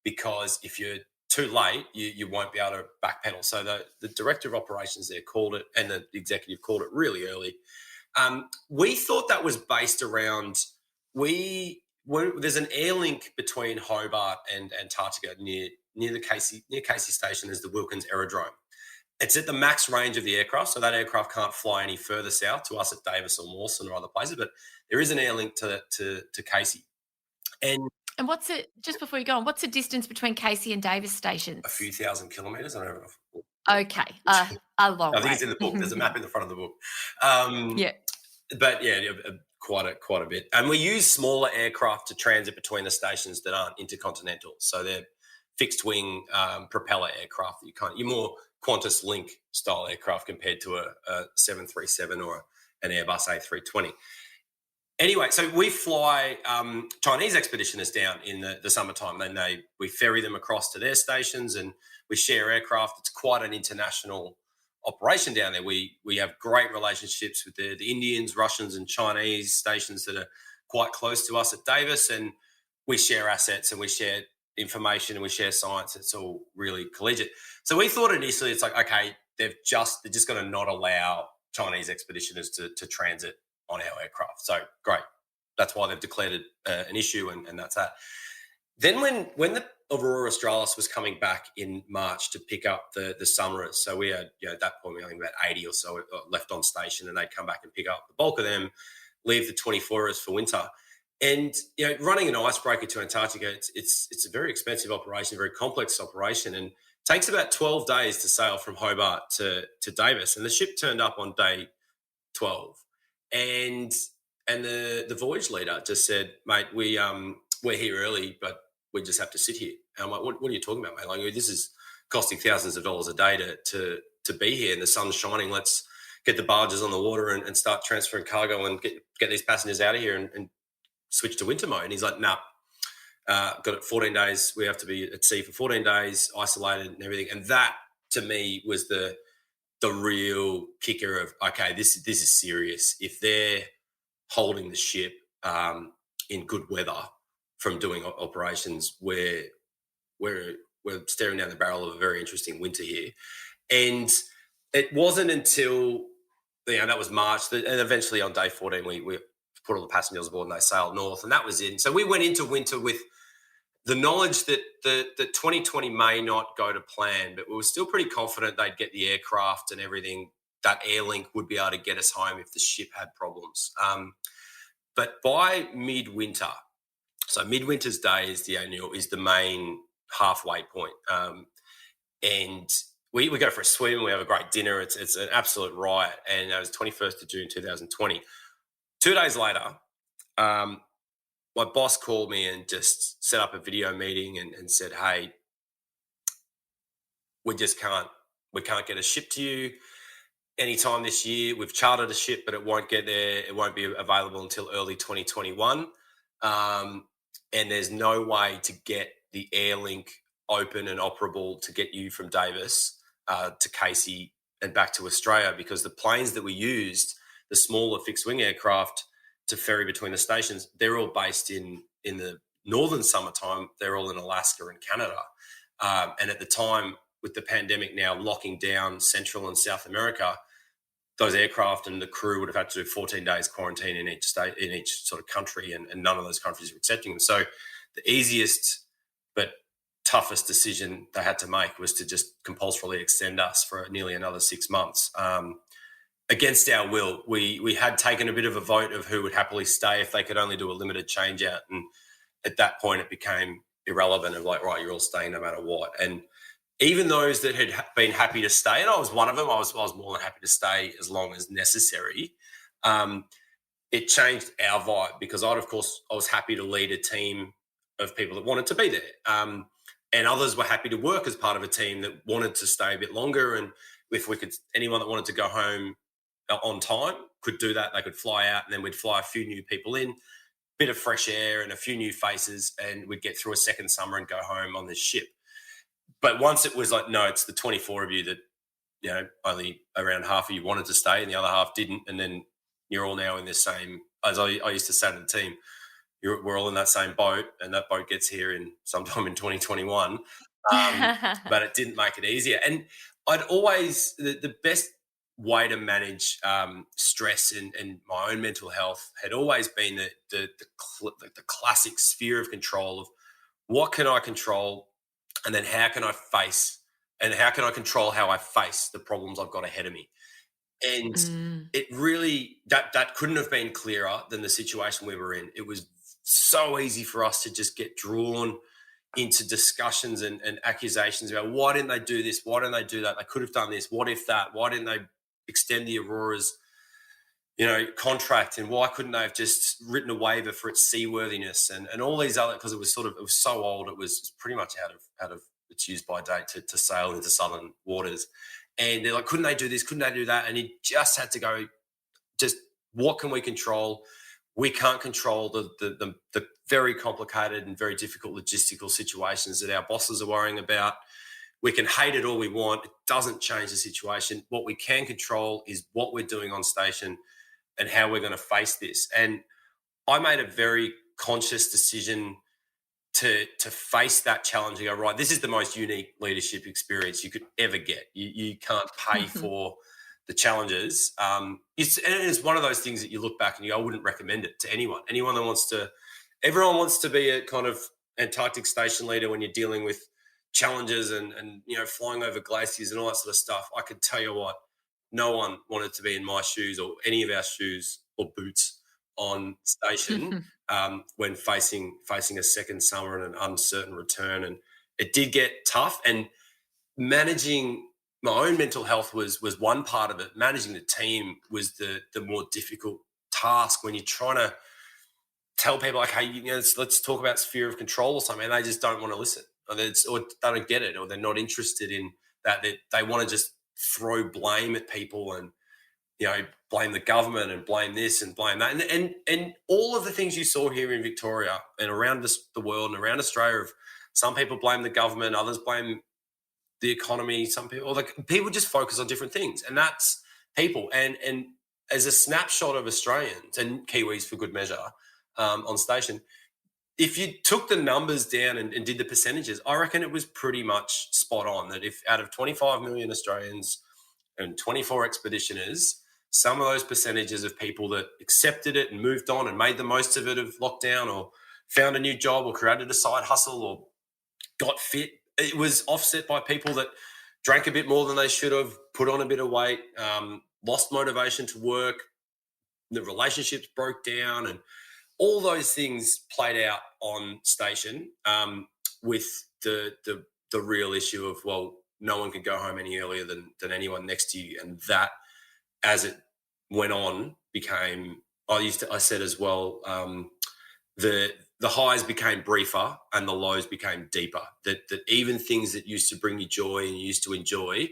because if you're too late, you won't be able to backpedal. So the director of operations there called it, and the executive called it really early. We thought that was based around, there's an air link between Hobart and Antarctica near the Casey station. There's the Wilkins Aerodrome. It's at the max range of the aircraft, so that aircraft can't fly any further south to us at Davis or Mawson or other places, but there is an air link to Casey. And what's it, just before you go on, what's the distance between Casey and Davis stations? A few thousand kilometres. I don't know. Okay, a long way. I think it's in the book. There's a map in the front of the book. But quite a bit. And we use smaller aircraft to transit between the stations that aren't intercontinental. So they're fixed wing propeller aircraft. You're more Qantas Link style aircraft compared to a 737 or an Airbus A320. Anyway, so we fly Chinese expeditioners down in the summertime, and we ferry them across to their stations, and we share aircraft. It's quite an international operation down there. We have great relationships with the Indians, Russians, and Chinese stations that are quite close to us at Davis, and we share assets and we share information and we share science. It's all really collegiate. So we thought initially it's like, okay, they're just going to not allow Chinese expeditioners to transit on our aircraft. So great. that's why they've declared it an issue, and that's that. Then when the Aurora Australis was coming back in March to pick up the summerers, so we had, at that point, we had about 80 or so left on station, and they'd come back and pick up the bulk of them, leave the 24ers for winter. And running an icebreaker to Antarctica, it's a very expensive operation, very complex operation, and takes about 12 days to sail from Hobart to Davis. And the ship turned up on day 12, and the voyage leader just said, "Mate, we're here early, but we just have to sit here." And I'm like, what are you talking about, mate? Like, this is costing thousands of dollars a day to be here, and the sun's shining. Let's get the barges on the water and start transferring cargo and get these passengers out of here and switch to winter mode. And he's like, "Nah, got it 14 days. We have to be at sea for 14 days, isolated and everything." And that, to me, was the real kicker of, okay, this is serious. If they're holding the ship in good weather from doing operations, we're staring down the barrel of a very interesting winter here. And it wasn't until that was March, and eventually on day 14 we put all the passengers aboard and they sailed north, and that was it. So we went into winter with the knowledge that the 2020 may not go to plan, but we were still pretty confident they'd get the aircraft and everything. That Airlink would be able to get us home if the ship had problems. But by midwinter, so Midwinter's Day is the main halfway point, and we go for a swim. We have a great dinner. It's an absolute riot, and it was 21st of June 2020. 2 days later, my boss called me and just set up a video meeting and said, "Hey, we can't get a ship to you anytime this year. We've chartered a ship, but it won't get there. It won't be available until early 2021. And there's no way to get the Airlink open and operable to get you from Davis to Casey and back to Australia, because the planes that we used, the smaller fixed-wing aircraft to ferry between the stations, they're all based in the northern summertime. They're all in Alaska and Canada. And at the time, with the pandemic now locking down Central and South America, those aircraft and the crew would have had to do 14 days quarantine in each state, in each sort of country, and none of those countries were accepting them. So the easiest but toughest decision they had to make was to just compulsorily extend us for nearly another 6 months. Against our will, we had taken a bit of a vote of who would happily stay if they could only do a limited change out. And at that point, it became irrelevant of like, right, you're all staying no matter what. And even those that had been happy to stay, and I was one of them, I was more than happy to stay as long as necessary. It changed our vibe, because I was happy to lead a team of people that wanted to be there. And others were happy to work as part of a team that wanted to stay a bit longer. And if anyone that wanted to go home on time could do that, they could fly out, and then we'd fly a few new people in, bit of fresh air and a few new faces, and we'd get through a second summer and go home on this ship. But once it was like, no, it's the 24 of you that, only around half of you wanted to stay and the other half didn't. And then you're all now in this same, as I used to say to the team, we're all in that same boat, and that boat gets here in sometime in 2021. But it didn't make it easier. And I'd always, the best way to manage stress and my own mental health had always been the classic sphere of control of what can I control, and then how can I control how I face the problems I've got ahead of me. And it really, that couldn't have been clearer than the situation we were in. It was so easy for us to just get drawn into discussions and accusations about, why didn't they do this? Why didn't they do that? They could have done this. What if that? Why didn't they extend the Aurora's, contract? And why couldn't they have just written a waiver for its seaworthiness and all these other, because it was so old, it was pretty much out of its use by date to sail into southern waters. And they're like, couldn't they do this? Couldn't they do that? And he just had to go, just what can we control? We can't control the very complicated and very difficult logistical situations that our bosses are worrying about. We can hate it all we want. It doesn't change the situation. What we can control is what we're doing on station and how we're going to face this. And I made a very conscious decision to face that challenge and go, right, this is the most unique leadership experience you could ever get. You can't pay for the challenges. It's one of those things that you look back and you go, I wouldn't recommend it to anyone. Anyone that wants to, everyone wants to be a kind of Antarctic station leader when you're dealing with challenges and flying over glaciers and all that sort of stuff. I could tell you what, no one wanted to be in my shoes or any of our shoes or boots on station when facing a second summer and an uncertain return. And it did get tough. And managing my own mental health was one part of it. Managing the team was the more difficult task when you're trying to tell people, like, hey, let's talk about sphere of control or something, and they just don't want to listen, or they don't get it, or they're not interested in that. They want to just throw blame at people and blame the government and blame this and blame that, and all of the things you saw here in Victoria and around the world and around Australia. Of some people blame the government, others blame the economy. Some people, people just focus on different things, and that's people. And as a snapshot of Australians and Kiwis, for good measure, on station, if you took the numbers down and did the percentages, I reckon it was pretty much spot on. That if out of 25 million Australians and 24 expeditioners, some of those percentages of people that accepted it and moved on and made the most of it, of lockdown, or found a new job or created a side hustle or got fit, it was offset by people that drank a bit more than they should have, put on a bit of weight, lost motivation to work, the relationships broke down, and all those things played out on station, with the real issue of, well, no one could go home any earlier than anyone next to you. And that, as it went on, became, I said as well, the highs became briefer and the lows became deeper. That even things that used to bring you joy and you used to enjoy,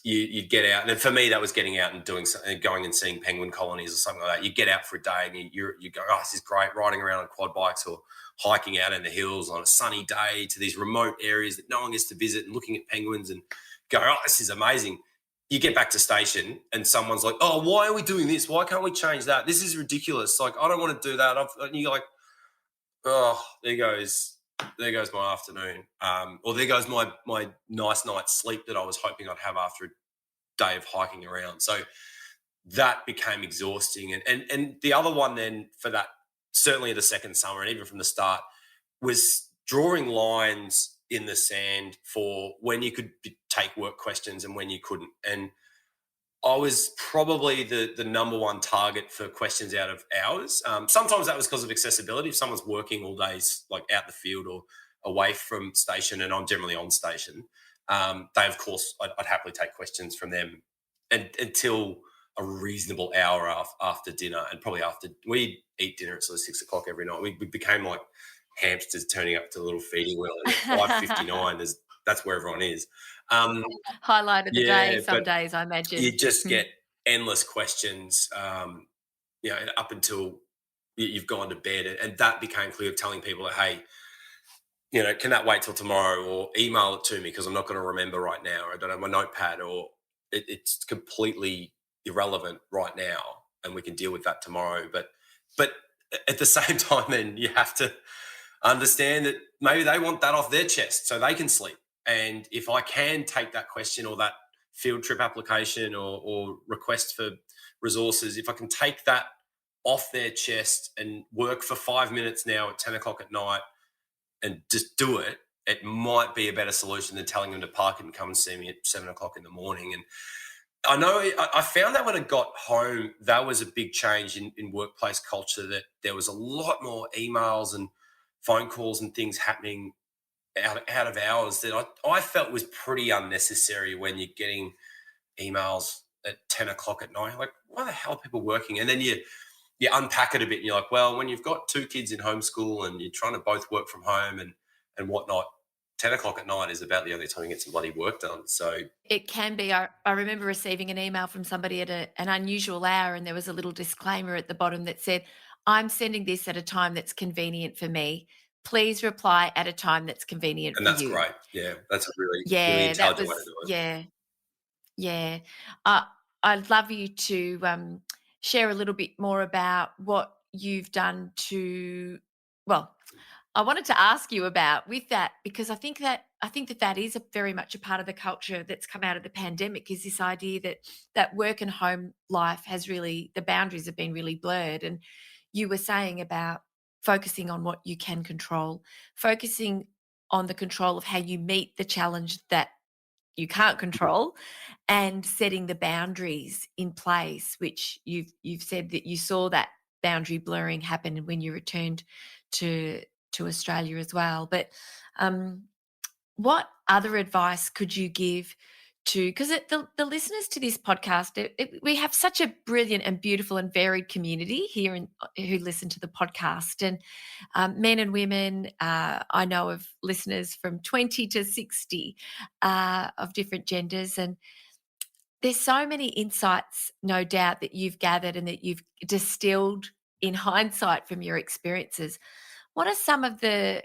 you'd get out. And for me, that was getting out and doing something, going and seeing penguin colonies or something like that. You get out for a day and you go, oh, this is great, riding around on quad bikes or hiking out in the hills on a sunny day to these remote areas that no one gets to visit, and looking at penguins and go, oh, this is amazing. You get back to station and someone's like, oh, why are we doing this? Why can't we change that? This is ridiculous. Like, I don't want to do that. And you're like, oh, there goes my afternoon. Or there goes my nice night's sleep that I was hoping I'd have after a day of hiking around. So that became exhausting. And the other one then, for that, certainly the second summer and even from the start, was drawing lines in the sand for when you could take work questions and when you couldn't. And I was probably the number one target for questions out of hours. Sometimes that was because of accessibility. If someone's working all days, like out the field or away from station, and I'm generally on station, they, of course, I'd happily take questions from them until a reasonable hour after dinner. And probably after we eat dinner at sort of 6 o'clock every night, we became like hamsters turning up to the little feeding wheel at 5:59. That's where everyone is. Highlight of the day some days, I imagine. You just get endless questions, up until you've gone to bed. And that became clear, telling people that, hey, can that wait till tomorrow, or email it to me because I'm not going to remember right now, or I don't have my notepad, or it's completely irrelevant right now and we can deal with that tomorrow. But at the same time, then you have to understand that maybe they want that off their chest so they can sleep. And if I can take that question or that field trip application or request for resources, if I can take that off their chest and work for 5 minutes now at 10 o'clock at night and just do it, it might be a better solution than telling them to park it and come and see me at 7 o'clock in the morning. And I know I found that when I got home, that was a big change in workplace culture, that there was a lot more emails and phone calls and things happening out of hours that I felt was pretty unnecessary. When you're getting emails at 10 o'clock at night, like, why the hell are people working? And then you unpack it a bit and you're like, well, when you've got two kids in homeschool and you're trying to both work from home and whatnot, 10 o'clock at night is about the only time you get some bloody work done. So it can be. I remember receiving an email from somebody at an unusual hour, and there was a little disclaimer at the bottom that said, I'm sending this at a time that's convenient for me. Please reply at a time that's convenient for you. And that's great. Yeah, that's a really intelligent way to do it. Yeah. I'd love you to share a little bit more about what you've done to, well, I wanted to ask you about with that because I think that is a very much a part of the culture that's come out of the pandemic is this idea that work and home life has really the boundaries have been really blurred. And you were saying about focusing on what you can control, focusing on the control of how you meet the challenge that you can't control, and setting the boundaries in place, which you've said that you saw that boundary blurring happen when you returned to Australia as well. But um, what other advice could you give to because the listeners to this podcast, we have such a brilliant and beautiful and varied community here who listen to the podcast, and men and women. I know of listeners from 20 to 60 of different genders, and there's so many insights, no doubt, that you've gathered and that you've distilled in hindsight from your experiences. What are some of the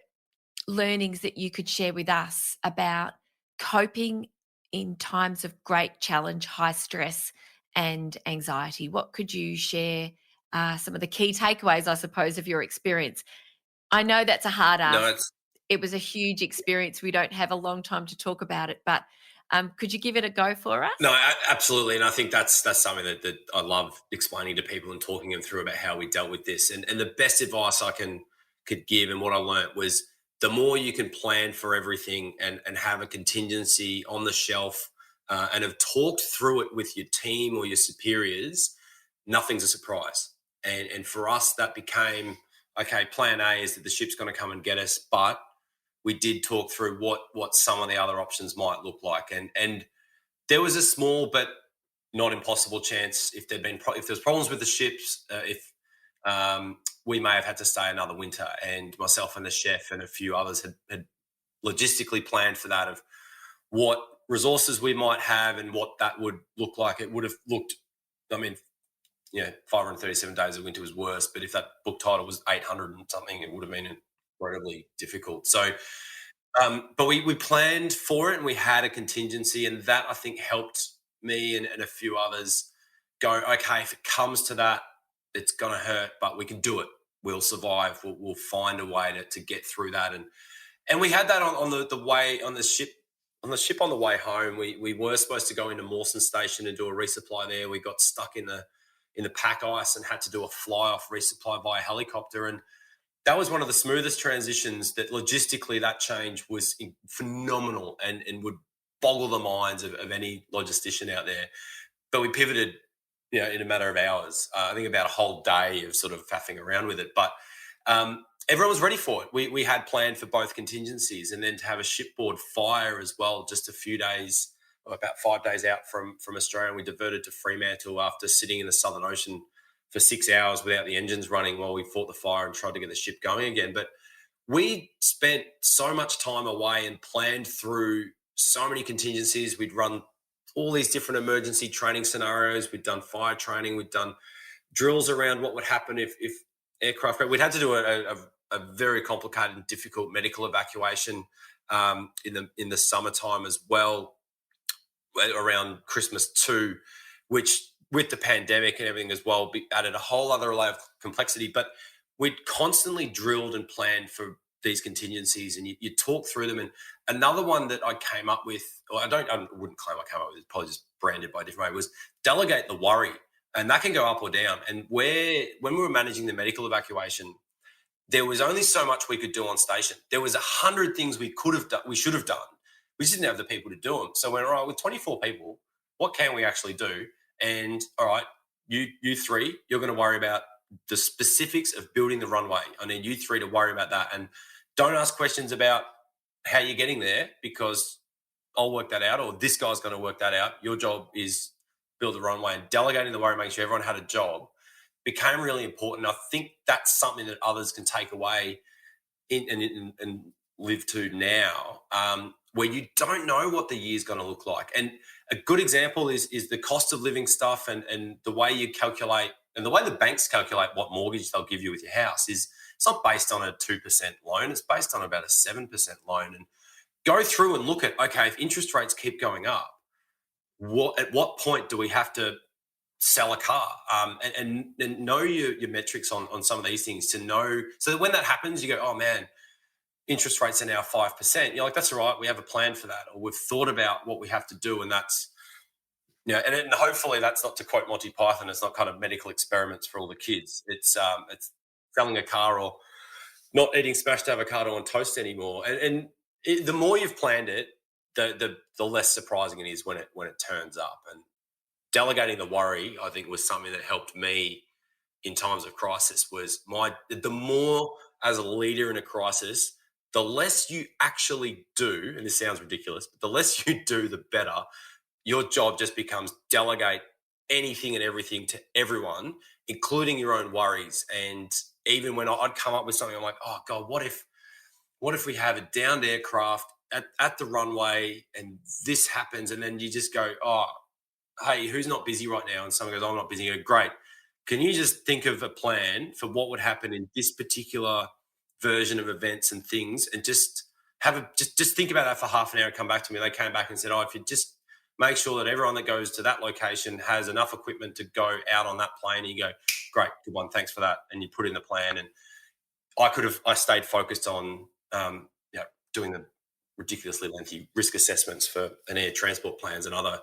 learnings that you could share with us about coping in times of great challenge, high stress, and anxiety? What could you share? Some of the key takeaways, I suppose, of your experience. I know that's a hard No, ask. it's It was a huge experience. We don't have a long time to talk about it, but could you give it a go for us? no, absolutely, and I think that's something that I love explaining to people and talking them through about how we dealt with this. And the best advice could give, and what I learnt was the more you can plan for everything and have a contingency on the shelf, and have talked through it with your team or your superiors, nothing's a surprise. And for us, that became okay. Plan A is that the ship's going to come and get us, but we did talk through what some of the other options might look like, and there was a small but not impossible chance if if there's problems with the ships, if we may have had to stay another winter. And myself and the chef and a few others had logistically planned for that, of what resources we might have and what that would look like. It would have looked, I mean, 537 days of winter was worse, but if that book title was 800 and something, it would have been incredibly difficult. So but we planned for it and we had a contingency, and that I think helped me and a few others go, okay, if it comes to that, it's going to hurt, but we can do it. We'll survive. We'll find a way to get through that. And we had that on the way on the ship. On the ship on the way home, we were supposed to go into Mawson Station and do a resupply there. We got stuck in the pack ice and had to do a fly off resupply via helicopter. And that was one of the smoothest transitions. That logistically, that change was phenomenal and would boggle the minds of any logistician out there. But we pivoted, in a matter of hours. I think about a whole day of sort of faffing around with it. But everyone was ready for it. We had planned for both contingencies, and then to have a shipboard fire as well, just a few days, or about 5 days out from Australia. We diverted to Fremantle after sitting in the Southern Ocean for 6 hours without the engines running while we fought the fire and tried to get the ship going again. But we spent so much time away and planned through so many contingencies. We'd run all these different emergency training scenarios. We'd done fire training. We'd done drills around what would happen if aircraft. We'd had to do a very complicated and difficult medical evacuation in the summertime as well, around Christmas too, which with the pandemic and everything as well, added a whole other layer of complexity. But we'd constantly drilled and planned for these contingencies, and you talk through them. And another one that I came up with, or I wouldn't claim I came up with, it's probably just branded by a different way, was delegate the worry. And that can go up or down. And when we were managing the medical evacuation, there was only so much we could do on station. There was 100 things we could have done, we should have done. We just didn't have the people to do them. So when, all right, with 24 people, what can we actually do? And all right, you three, you're going to worry about the specifics of building the runway. I need you three to worry about that. And don't ask questions about how you're getting there, because I'll work that out, or this guy's going to work that out. Your job is build the runway. And delegating the worry, making sure everyone had a job, became really important. I think that's something that others can take away and live to now, where you don't know what the year's going to look like. And a good example is the cost of living stuff, and the way you calculate, and the way the banks calculate what mortgage they'll give you with your house is, it's not based on a 2% loan. It's based on about a 7% loan. And go through and look at, okay, if interest rates keep going up, at what point do we have to sell a car? And know your metrics on some of these things, to know, so that when that happens, you go, oh man, interest rates are now 5%. You're like, that's all right. We have a plan for that, or we've thought about what we have to do, and that's and hopefully that's not, to quote Monty Python, it's not kind of medical experiments for all the kids. It's selling a car or not eating smashed avocado on toast anymore. The more you've planned it, the less surprising it is when it turns up. And delegating the worry, I think, was something that helped me in times of crisis. The more, as a leader in a crisis, the less you actually do, and this sounds ridiculous, but the less you do, the better. Your job just becomes delegate anything and everything to everyone, including your own worries. And even when I'd come up with something, I'm like, oh God, what if we have a downed aircraft at the runway and this happens? And then you just go, oh, hey, who's not busy right now? And someone goes, I'm not busy. You go, great. Can you just think of a plan for what would happen in this particular version of events and things, and just just think about that for half an hour and come back to me? They came back and said, oh, if you just make sure that everyone that goes to that location has enough equipment to go out on that plane, and you go, great, good one, thanks for that. And you put in the plan. And I stayed focused on doing the ridiculously lengthy risk assessments for an air transport plans and other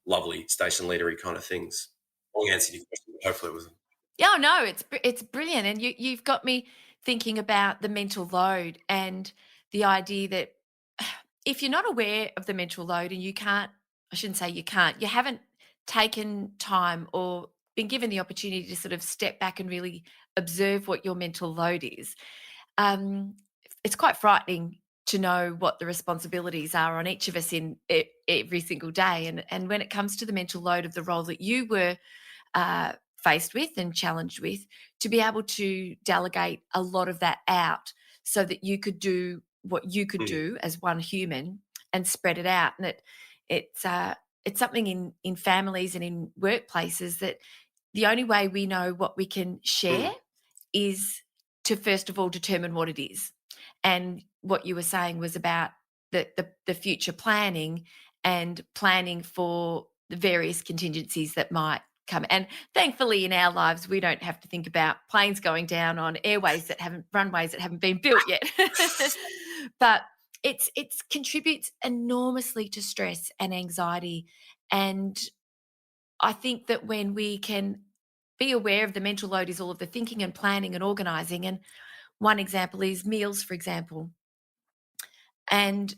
lovely station leadery kind of things. Long answer to your question, but hopefully it was. Yeah, no, it's brilliant, and you've got me thinking about the mental load and the idea that if you're not aware of the mental load and you can't, I shouldn't say you can't, you haven't taken time or been given the opportunity to sort of step back and really observe what your mental load is, it's quite frightening to know what the responsibilities are on each of us in every single day. And when it comes to the mental load of the role that you were faced with and challenged with, to be able to delegate a lot of that out so that you could do what you could do as one human and spread it out. And it's something in families and in workplaces that the only way we know what we can share is to first of all determine what it is. And what you were saying was about the future planning and planning for the various contingencies that might come. And thankfully in our lives, we don't have to think about planes going down on runways that haven't been built yet. But it contributes enormously to stress and anxiety. And I think that when we can be aware of the mental load is all of the thinking and planning and organising. And one example is meals, for example. And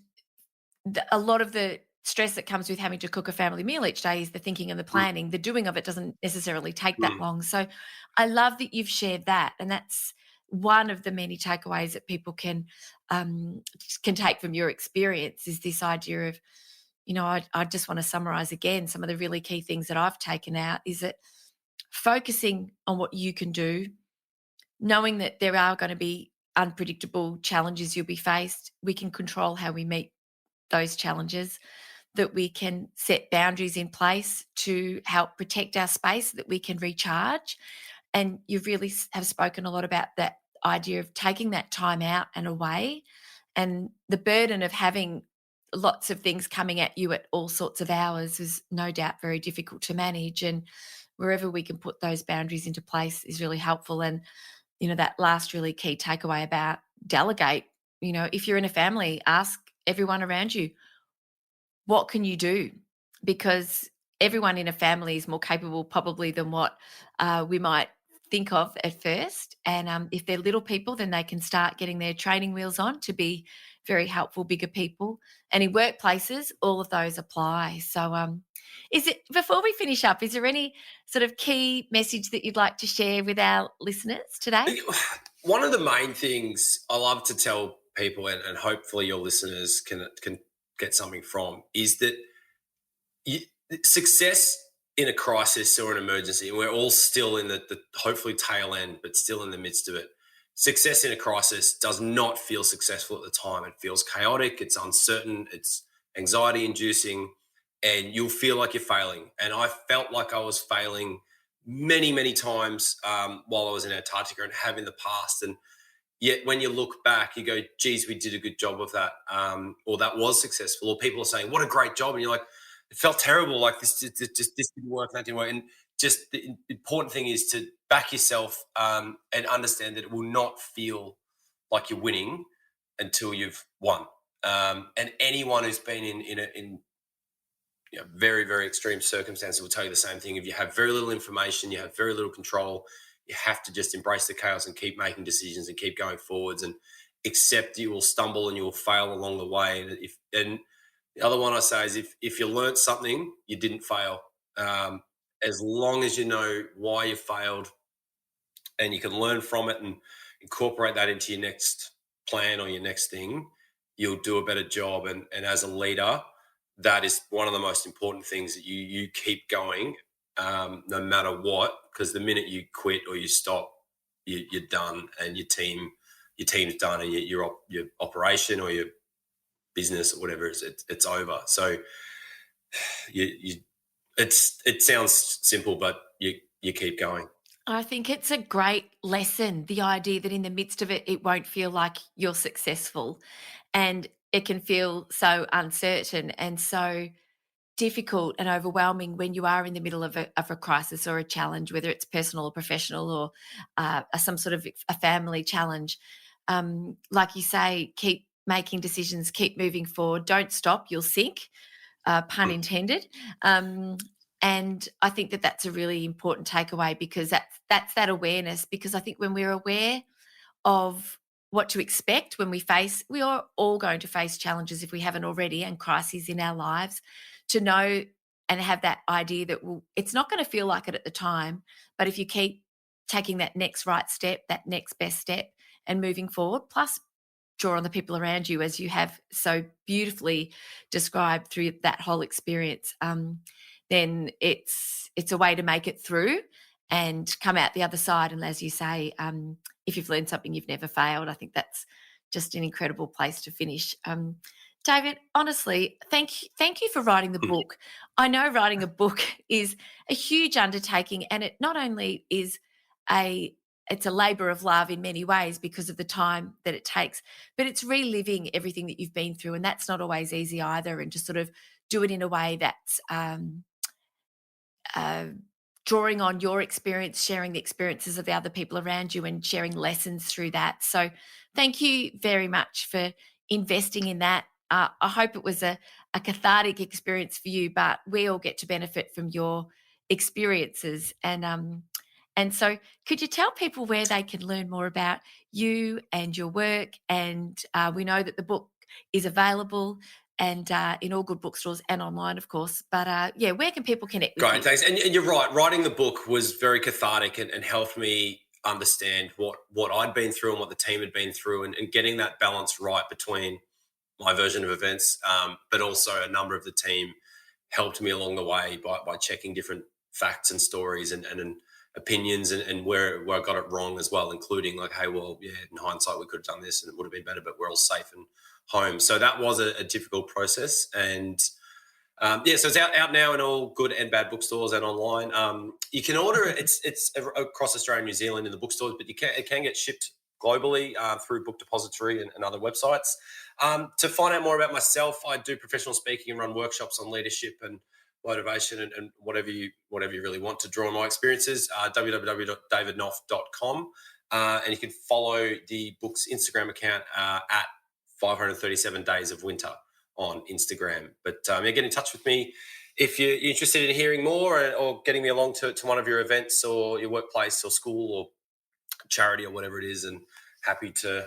a lot of the stress that comes with having to cook a family meal each day is the thinking and the planning. The doing of it doesn't necessarily take that long. So I love that you've shared that. And that's one of the many takeaways that people can take from your experience, is this idea of, I just want to summarize again some of the really key things that I've taken out, is that focusing on what you can do, knowing that there are going to be unpredictable challenges you'll be faced. We can control how we meet those challenges, that we can set boundaries in place to help protect our space, that we can recharge. And you really have spoken a lot about that idea of taking that time out and away, and the burden of having lots of things coming at you at all sorts of hours is no doubt very difficult to manage. And wherever we can put those boundaries into place is really helpful. And that last really key takeaway about delegate, if you're in a family, ask everyone around you, what can you do? Because everyone in a family is more capable probably than what we might think of at first. And if they're little people, then they can start getting their training wheels on to be very helpful, bigger people. And in workplaces, all of those apply. So before we finish up, is there any sort of key message that you'd like to share with our listeners today? One of the main things I love to tell people, and hopefully your listeners can get something from, is that success in a crisis or an emergency, and we're all still in the hopefully tail end, but still in the midst of it. Success in a crisis does not feel successful at the time. It feels chaotic, it's uncertain, it's anxiety inducing, and you'll feel like you're failing. And I felt like I was failing many, many times while I was in Antarctica and have in the past. And yet when you look back, you go, geez, we did a good job of that, or that was successful, or people are saying, what a great job. And you're like, it felt terrible, like this didn't work, that didn't work. And just the important thing is to back yourself and understand that it will not feel like you're winning until you've won. And anyone who's been in very, very extreme circumstances will tell you the same thing. If you have very little information, you have very little control, you have to just embrace the chaos and keep making decisions and keep going forwards and accept you will stumble and you will fail along the way. And the other one I say is if you learnt something, you didn't fail. As long as you know why you failed and you can learn from it and incorporate that into your next plan or your next thing, you'll do a better job. And as a leader, that is one of the most important things, that you keep going no matter what, because the minute you quit or you stop, you're done, and your team's done, and your operation or your business or whatever it's over. So it sounds simple, but you keep going. I think it's a great lesson, the idea that in the midst of it, it won't feel like you're successful, and it can feel so uncertain and so difficult and overwhelming when you are in the middle of a crisis or a challenge, whether it's personal or professional, or some sort of a family challenge. Like you say, keep making decisions, keep moving forward, don't stop, you'll sink, pun intended. And I think that that's a really important takeaway, because that's that awareness. Because I think when we're aware of what to expect when we are all going to face challenges if we haven't already, and crises in our lives, to know and have that idea that, well, it's not going to feel like it at the time, but if you keep taking that next right step, that next best step, and moving forward, plus draw on the people around you, as you have so beautifully described through that whole experience, then it's a way to make it through and come out the other side. And as you say, if you've learned something, you've never failed. I think that's just an incredible place to finish. David, honestly, thank you for writing the book. I know writing a book is a huge undertaking, and it not only is it's a labour of love in many ways because of the time that it takes, but it's reliving everything that you've been through, and that's not always easy either. And to sort of do it in a way that's drawing on your experience, sharing the experiences of the other people around you, and sharing lessons through that. So thank you very much for investing in that. I hope it was a cathartic experience for you, but we all get to benefit from your experiences. And so could you tell people where they can learn more about you and your work? And we know that the book is available and in all good bookstores and online, of course. But where can people connect with you? Great, thanks. And you're right. Writing the book was very cathartic and helped me understand what I'd been through and what the team had been through, and getting that balance right between my version of events, but also a number of the team helped me along the way by checking different facts and stories and opinions and where I got it wrong as well, including like, hey, well, yeah, in hindsight, we could have done this and it would have been better, but we're all safe and home. So that was a difficult process. And so it's out now in all good and bad bookstores and online. You can order it. It's across Australia and New Zealand in the bookstores, but it can get shipped globally through Book Depository and other websites. To find out more about myself, I do professional speaking and run workshops on leadership and motivation and whatever you really want to draw on my experiences. www.davidknoff.com. And you can follow the book's Instagram account at 537 Days of Winter on Instagram. But get in touch with me if you're interested in hearing more or getting me along to one of your events or your workplace or school or charity or whatever it is, and happy to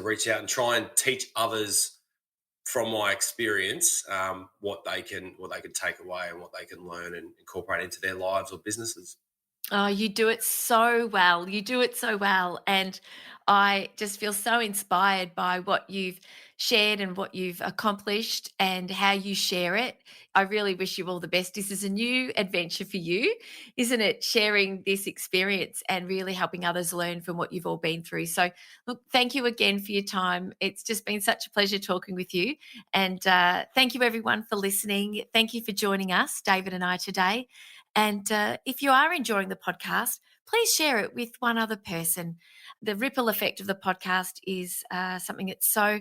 reach out and try and teach others from my experience what they can take away and what they can learn and incorporate into their lives or businesses. Oh, you do it so well. You do it so well. And I just feel so inspired by what you've shared and what you've accomplished and how you share it. I really wish you all the best. This is a new adventure for you, isn't it? Sharing this experience and really helping others learn from what you've all been through. So, look, thank you again for your time. It's just been such a pleasure talking with you. And thank you, everyone, for listening. Thank you for joining us, David and I, today. And if you are enjoying the podcast, please share it with one other person. The ripple effect of the podcast is something that's so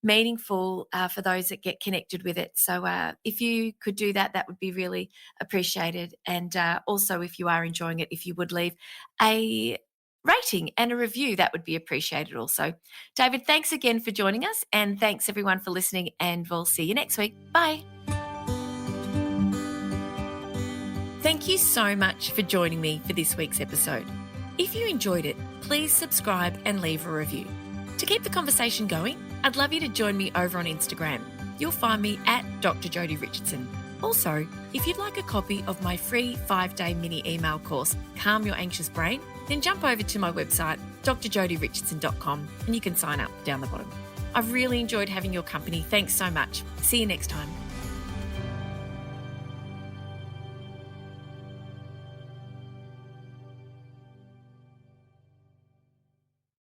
meaningful for those that get connected with it. So if you could do that, that would be really appreciated. And also, if you are enjoying it, if you would leave a rating and a review. That would be appreciated also. David, thanks again for joining us, and thanks everyone for listening, and we'll see you next week. Bye. Thank you so much for joining me for this week's episode. If you enjoyed it, please subscribe and leave a review. To keep the conversation going, I'd love you to join me over on Instagram. You'll find me at Dr Jodi Richardson. Also, if you'd like a copy of my free 5-day mini email course, Calm Your Anxious Brain, then jump over to my website, drjodirichardson.com, and you can sign up down the bottom. I've really enjoyed having your company. Thanks so much. See you next time.